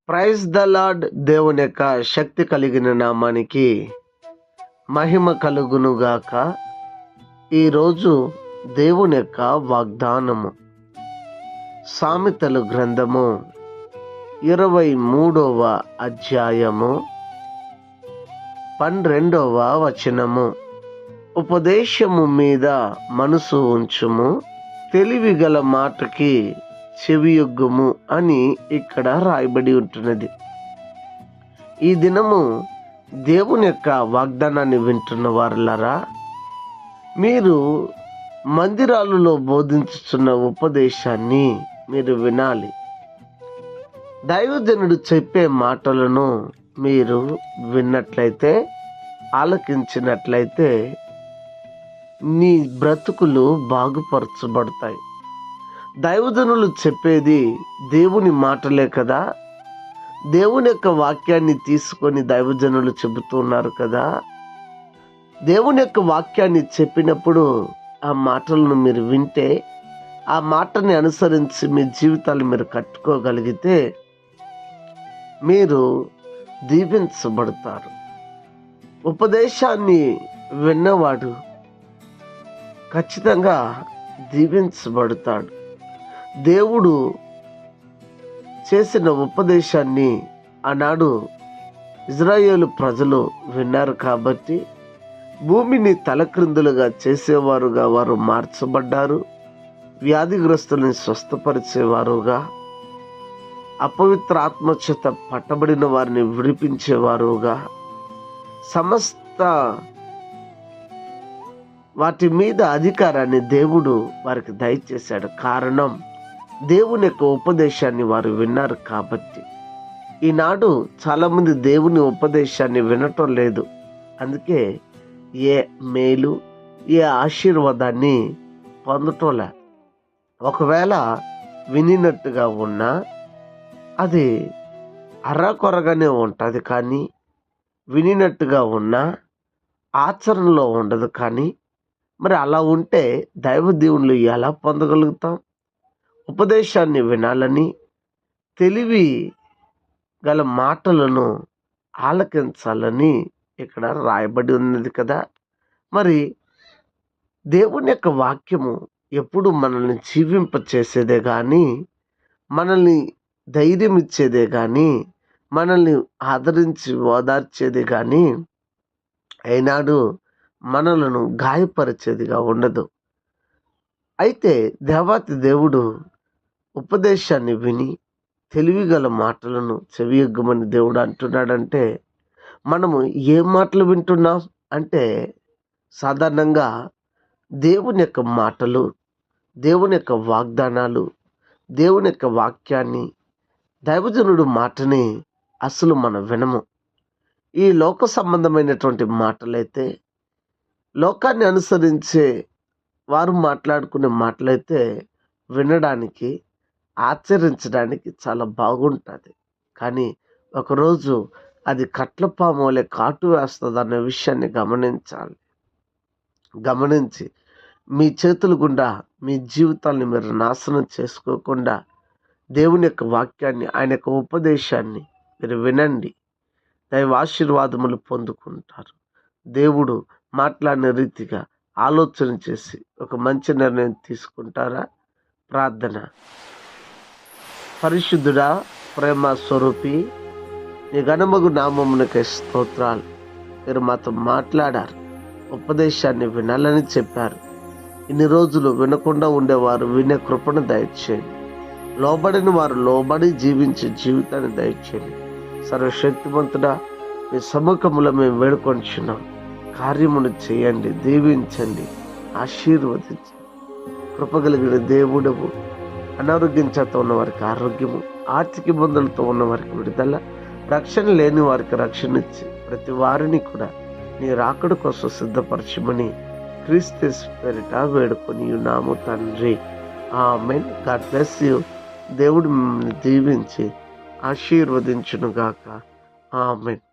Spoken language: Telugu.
Praise the lord. దేవుని యొక్క శక్తి కలిగిన నామానికి మహిమ కలుగునుగాక. ఈరోజు దేవుని యొక్క వాగ్దానము సామెతలు గ్రంథము 23వ అధ్యాయము 12వ వచనము. ఉపదేశము మీద మనసు ఉంచుము, తెలివి గల మాటకి చెవియొగ్గుము అని ఇక్కడ రాయబడి ఉంటున్నది. ఈ దినము దేవుని యొక్క వాగ్దానాన్ని వింటున్న వారులారా, మీరు మందిరాలలో బోధించుతున్న ఉపదేశాన్ని మీరు వినాలి. దైవజనుడు చెప్పే మాటలను మీరు విన్నట్లయితే, ఆలకించినట్లయితే నీ బ్రతుకులు బాగుపరచబడతాయి. దైవజనులు చెప్పేది దేవుని మాటలే కదా. దేవుని యొక్క వాక్యాన్ని తీసుకొని దైవజనులు చెబుతున్నారు కదా. దేవుని యొక్క వాక్యాన్ని చెప్పినప్పుడు ఆ మాటలను మీరు వింటే, ఆ మాటని అనుసరించి మీ జీవితాలు మీరు కట్టుకోగలిగితే మీరు దీవించబడతారు. ఉపదేశాన్ని విన్నవాడు ఖచ్చితంగా దీవించబడతాడు. దేవుడు చేసిన ఉపదేశాన్ని ఆనాడు ఇజ్రాయేలు ప్రజలు విన్నారు కాబట్టి భూమిని తలక్రిందులుగా చేసేవారుగా వారు మార్చబడ్డారు. వ్యాధిగ్రస్తులను స్వస్థపరిచేవారుగా, అపవిత్ర ఆత్మచేత పట్టబడిన వారిని విడిపించేవారుగా, సమస్త వాటి మీద అధికారాన్ని దేవుడు వారికి దయచేశాడు. కారణం, దేవుని యొక్క ఉపదేశాన్ని వారు విన్నారు కాబట్టి. ఈనాడు చాలామంది దేవుని ఉపదేశాన్ని వినటం లేదు. అందుకే ఏ మేలు, ఏ ఆశీర్వాదాన్ని పొందటంలే. ఒకవేళ వినినట్టుగా ఉన్నా అది అర్రకొరగానే ఉంటుంది, కానీ వినినట్టుగా ఉన్నా ఆచరణలో ఉండదు. కానీ మరి అలా ఉంటే దైవ దీవులు ఎలా పొందగలుగుతాం? ఉపదేశాన్ని వినాలని, తెలివి గల మాటలను ఆలకించాలని ఇక్కడ రాయబడి ఉన్నది కదా. మరి దేవుని యొక్క వాక్యము ఎప్పుడు మనల్ని జీవింపచేసేదే కానీ, మనల్ని ధైర్యం ఇచ్చేదే కానీ, మనల్ని ఆదరించి ఓదార్చేదే కానీ ఏనాడు మనలను గాయపరిచేదిగా ఉండదు. అయితే దేవాతి దేవుడు ఉపదేశాన్ని విని తెలివిగల మాటలను చెవియొగ్గమని దేవుడు అంటున్నాడంటే, మనము ఏ మాటలు వింటున్నాం అంటే, సాధారణంగా దేవుని యొక్క మాటలు, దేవుని యొక్క వాగ్దానాలు, దేవుని యొక్క వాక్యాన్ని, దైవజనుడు మాటని అసలు మనం వినము. ఈ లోక సంబంధమైనటువంటి మాటలైతే, లోకాన్ని అనుసరించే వారు మాట్లాడుకునే మాటలైతే వినడానికి, ఆచరించడానికి చాలా బాగుంటుంది. కానీ ఒకరోజు అది కట్లపాము వలె కాటు వేస్తుంది అనే విషయాన్ని గమనించాలి. గమనించి మీ చేతుల గుండా మీ జీవితాన్ని మీరు నాశనం చేసుకోకుండా దేవుని యొక్క వాక్యాన్ని, ఆయన యొక్క ఉపదేశాన్ని మీరు వినండి. దైవ ఆశీర్వాదములు పొందుకుంటారు. దేవుడు మాట్లాడిన రీతిగా ఆలోచన చేసి ఒక మంచి నిర్ణయం తీసుకుంటారా? ప్రార్థన. పరిశుద్ధుడా, ప్రేమ స్వరూపి, నీ ఘనమగు నామమునకే స్తోత్రాలు. మీరు మాతో మాట్లాడారు, ఉపదేశాన్ని వినాలని చెప్పారు. ఇన్ని రోజులు వినకుండా ఉండేవారు వినే కృపను దయచేయండి. లోబడిన వారు లోబడి జీవించే జీవితాన్ని దయచేయండి. సర్వశక్తిమంతుడా, మీ సముఖములో మేము వేడుకొంచున్నాం. కార్యమును చేయండి, దీవించండి, ఆశీర్వదించండి. కృపగలిగిన దేవుడవు. అనారోగ్యం చేత ఉన్న వారికి ఆరోగ్యము, ఆర్థిక ఇబ్బందులతో ఉన్న వారికి విడుదల, రక్షణ లేని వారికి రక్షణ ఇచ్చి ప్రతి వారిని కూడా నీ రాకడ కోసం సిద్ధపరచమని క్రీస్తు పేరిట వేడుకొని ఉన్నాము తండ్రి. ఆమేన్. God bless you. దేవుడు మిమ్మల్ని దీవించి ఆశీర్వదించునుగాక. ఆమేన్.